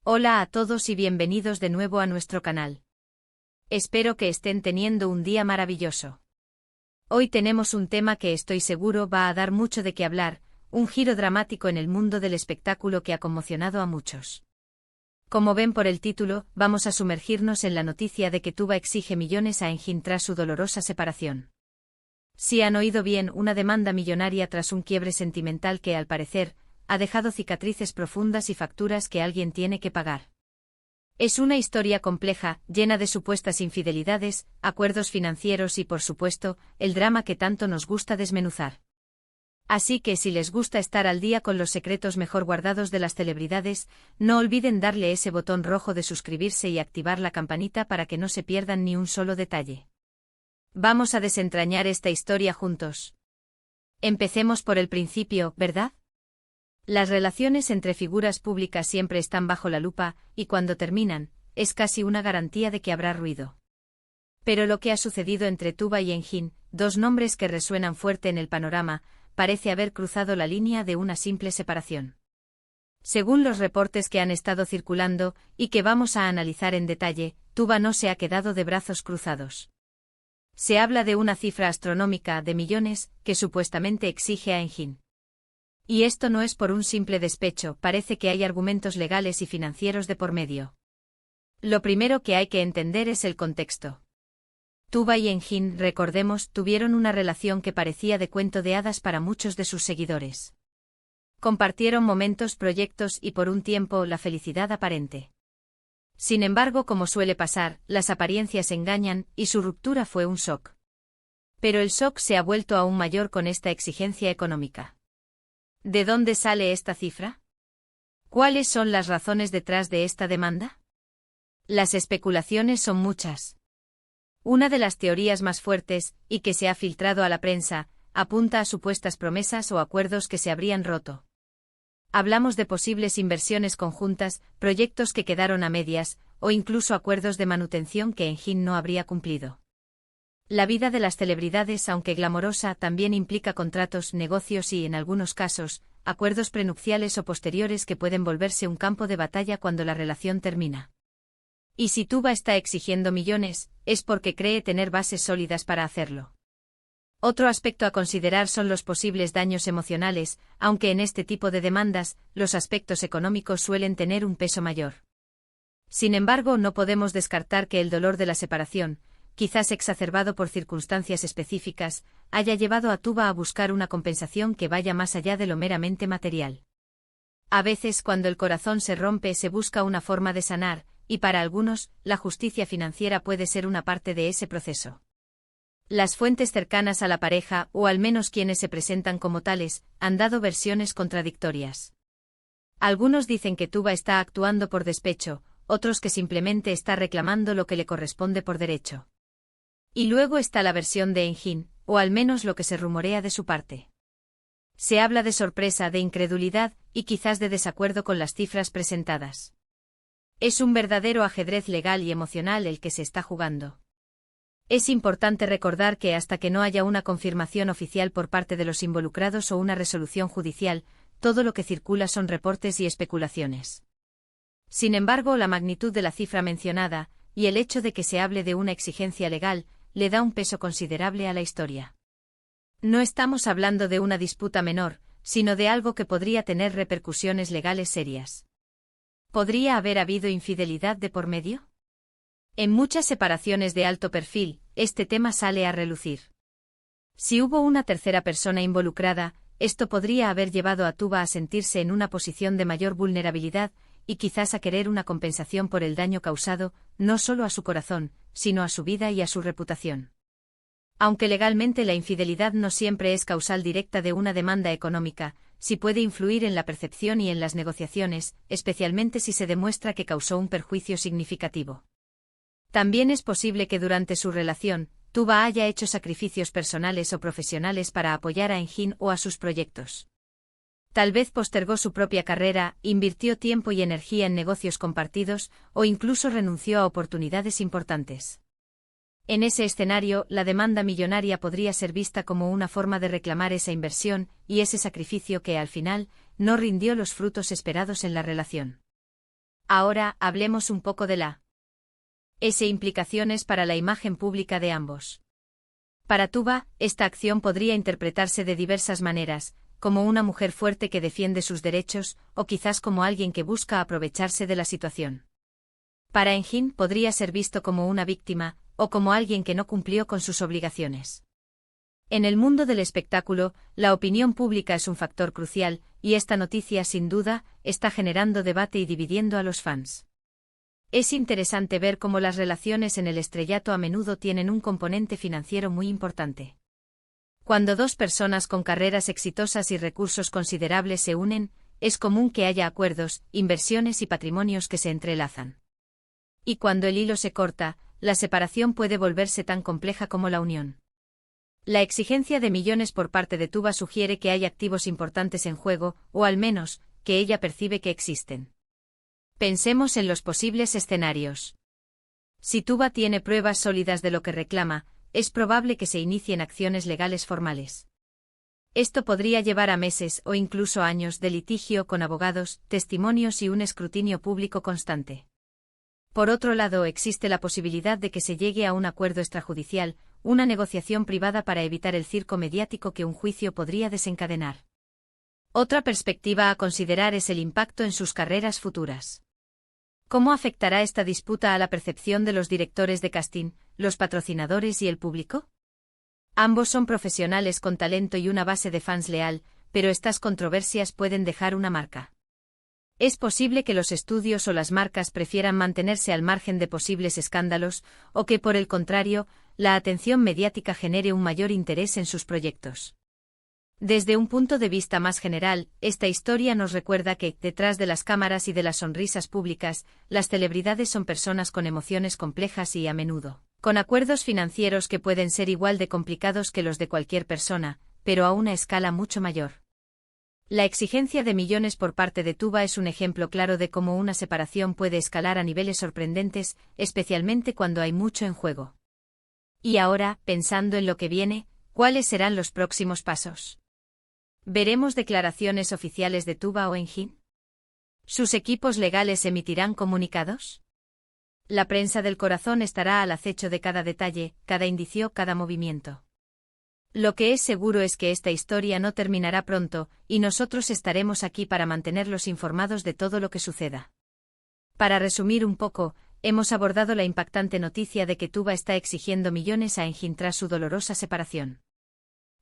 Hola a todos y bienvenidos de nuevo a nuestro canal. Espero que estén teniendo un día maravilloso. Hoy tenemos un tema que estoy seguro va a dar mucho de qué hablar, un giro dramático en el mundo del espectáculo que ha conmocionado a muchos. Como ven por el título, vamos a sumergirnos en la noticia de que Tuba exige millones a Engin tras su dolorosa separación. Si han oído bien, una demanda millonaria tras un quiebre sentimental que, al parecer, ha dejado cicatrices profundas y facturas que alguien tiene que pagar. Es una historia compleja, llena de supuestas infidelidades, acuerdos financieros y, por supuesto, el drama que tanto nos gusta desmenuzar. Así que si les gusta estar al día con los secretos mejor guardados de las celebridades, no olviden darle ese botón rojo de suscribirse y activar la campanita para que no se pierdan ni un solo detalle. Vamos a desentrañar esta historia juntos. Empecemos por el principio, ¿verdad? Las relaciones entre figuras públicas siempre están bajo la lupa, y cuando terminan, es casi una garantía de que habrá ruido. Pero lo que ha sucedido entre Tuba y Engin, dos nombres que resuenan fuerte en el panorama, parece haber cruzado la línea de una simple separación. Según los reportes que han estado circulando, y que vamos a analizar en detalle, Tuba no se ha quedado de brazos cruzados. Se habla de una cifra astronómica de millones, que supuestamente exige a Engin. Y esto no es por un simple despecho, parece que hay argumentos legales y financieros de por medio. Lo primero que hay que entender es el contexto. Tuba y Engin, recordemos, tuvieron una relación que parecía de cuento de hadas para muchos de sus seguidores. Compartieron momentos, proyectos y por un tiempo la felicidad aparente. Sin embargo, como suele pasar, las apariencias engañan, y su ruptura fue un shock. Pero el shock se ha vuelto aún mayor con esta exigencia económica. ¿De dónde sale esta cifra? ¿Cuáles son las razones detrás de esta demanda? Las especulaciones son muchas. Una de las teorías más fuertes, y que se ha filtrado a la prensa, apunta a supuestas promesas o acuerdos que se habrían roto. Hablamos de posibles inversiones conjuntas, proyectos que quedaron a medias, o incluso acuerdos de manutención que Engin no habría cumplido. La vida de las celebridades, aunque glamorosa, también implica contratos, negocios y, en algunos casos, acuerdos prenupciales o posteriores que pueden volverse un campo de batalla cuando la relación termina. Y si Tuba está exigiendo millones, es porque cree tener bases sólidas para hacerlo. Otro aspecto a considerar son los posibles daños emocionales, aunque en este tipo de demandas, los aspectos económicos suelen tener un peso mayor. Sin embargo, no podemos descartar que el dolor de la separación, quizás exacerbado por circunstancias específicas, haya llevado a Tuba a buscar una compensación que vaya más allá de lo meramente material. A veces, cuando el corazón se rompe, se busca una forma de sanar, y para algunos, la justicia financiera puede ser una parte de ese proceso. Las fuentes cercanas a la pareja, o al menos quienes se presentan como tales, han dado versiones contradictorias. Algunos dicen que Tuba está actuando por despecho, otros que simplemente está reclamando lo que le corresponde por derecho. Y luego está la versión de Engin, o al menos lo que se rumorea de su parte. Se habla de sorpresa, de incredulidad, y quizás de desacuerdo con las cifras presentadas. Es un verdadero ajedrez legal y emocional el que se está jugando. Es importante recordar que hasta que no haya una confirmación oficial por parte de los involucrados o una resolución judicial, todo lo que circula son reportes y especulaciones. Sin embargo, la magnitud de la cifra mencionada, y el hecho de que se hable de una exigencia legal, le da un peso considerable a la historia. No estamos hablando de una disputa menor, sino de algo que podría tener repercusiones legales serias. ¿Podría haber habido infidelidad de por medio? En muchas separaciones de alto perfil, este tema sale a relucir. Si hubo una tercera persona involucrada, esto podría haber llevado a Tuba a sentirse en una posición de mayor vulnerabilidad, y quizás a querer una compensación por el daño causado, no solo a su corazón, sino a su vida y a su reputación. Aunque legalmente la infidelidad no siempre es causal directa de una demanda económica, sí puede influir en la percepción y en las negociaciones, especialmente si se demuestra que causó un perjuicio significativo. También es posible que durante su relación, Tuba haya hecho sacrificios personales o profesionales para apoyar a Engin o a sus proyectos. Tal vez postergó su propia carrera, invirtió tiempo y energía en negocios compartidos, o incluso renunció a oportunidades importantes. En ese escenario, la demanda millonaria podría ser vista como una forma de reclamar esa inversión y ese sacrificio que, al final, no rindió los frutos esperados en la relación. Ahora, hablemos un poco de la S implicaciones para la imagen pública de ambos. Para Tuba, esta acción podría interpretarse de diversas maneras, como una mujer fuerte que defiende sus derechos, o quizás como alguien que busca aprovecharse de la situación. Para Engin podría ser visto como una víctima, o como alguien que no cumplió con sus obligaciones. En el mundo del espectáculo, la opinión pública es un factor crucial, y esta noticia, sin duda, está generando debate y dividiendo a los fans. Es interesante ver cómo las relaciones en el estrellato a menudo tienen un componente financiero muy importante. Cuando dos personas con carreras exitosas y recursos considerables se unen, es común que haya acuerdos, inversiones y patrimonios que se entrelazan. Y cuando el hilo se corta, la separación puede volverse tan compleja como la unión. La exigencia de millones por parte de Tuba sugiere que hay activos importantes en juego, o al menos, que ella percibe que existen. Pensemos en los posibles escenarios. Si Tuba tiene pruebas sólidas de lo que reclama, es probable que se inicien acciones legales formales. Esto podría llevar a meses o incluso años de litigio con abogados, testimonios y un escrutinio público constante. Por otro lado, existe la posibilidad de que se llegue a un acuerdo extrajudicial, una negociación privada para evitar el circo mediático que un juicio podría desencadenar. Otra perspectiva a considerar es el impacto en sus carreras futuras. ¿Cómo afectará esta disputa a la percepción de los directores de casting, los patrocinadores y el público? Ambos son profesionales con talento y una base de fans leal, pero estas controversias pueden dejar una marca. Es posible que los estudios o las marcas prefieran mantenerse al margen de posibles escándalos, o que, por el contrario, la atención mediática genere un mayor interés en sus proyectos. Desde un punto de vista más general, esta historia nos recuerda que, detrás de las cámaras y de las sonrisas públicas, las celebridades son personas con emociones complejas y, a menudo, con acuerdos financieros que pueden ser igual de complicados que los de cualquier persona, pero a una escala mucho mayor. La exigencia de millones por parte de Tuba es un ejemplo claro de cómo una separación puede escalar a niveles sorprendentes, especialmente cuando hay mucho en juego. Y ahora, pensando en lo que viene, ¿cuáles serán los próximos pasos? ¿Veremos declaraciones oficiales de Tuba o Engin? ¿Sus equipos legales emitirán comunicados? La prensa del corazón estará al acecho de cada detalle, cada indicio, cada movimiento. Lo que es seguro es que esta historia no terminará pronto, y nosotros estaremos aquí para mantenerlos informados de todo lo que suceda. Para resumir un poco, hemos abordado la impactante noticia de que Tuba está exigiendo millones a Engin tras su dolorosa separación.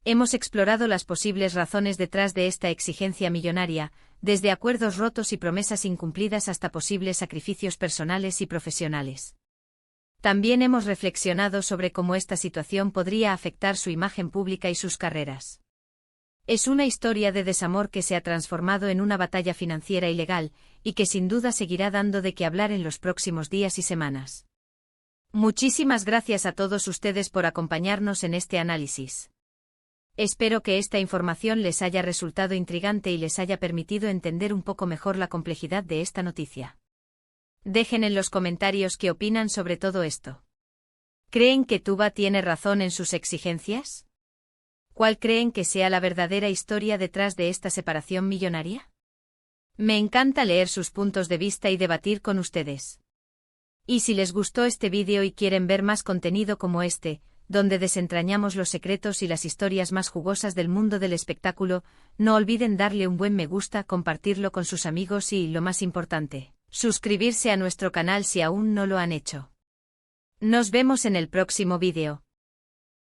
Hemos explorado las posibles razones detrás de esta exigencia millonaria, desde acuerdos rotos y promesas incumplidas hasta posibles sacrificios personales y profesionales. También hemos reflexionado sobre cómo esta situación podría afectar su imagen pública y sus carreras. Es una historia de desamor que se ha transformado en una batalla financiera y legal, y que sin duda seguirá dando de qué hablar en los próximos días y semanas. Muchísimas gracias a todos ustedes por acompañarnos en este análisis. Espero que esta información les haya resultado intrigante y les haya permitido entender un poco mejor la complejidad de esta noticia. Dejen en los comentarios qué opinan sobre todo esto. ¿Creen que Tuba tiene razón en sus exigencias? ¿Cuál creen que sea la verdadera historia detrás de esta separación millonaria? Me encanta leer sus puntos de vista y debatir con ustedes. Y si les gustó este vídeo y quieren ver más contenido como este, donde desentrañamos los secretos y las historias más jugosas del mundo del espectáculo, no olviden darle un buen me gusta, compartirlo con sus amigos y, lo más importante, suscribirse a nuestro canal si aún no lo han hecho. Nos vemos en el próximo vídeo.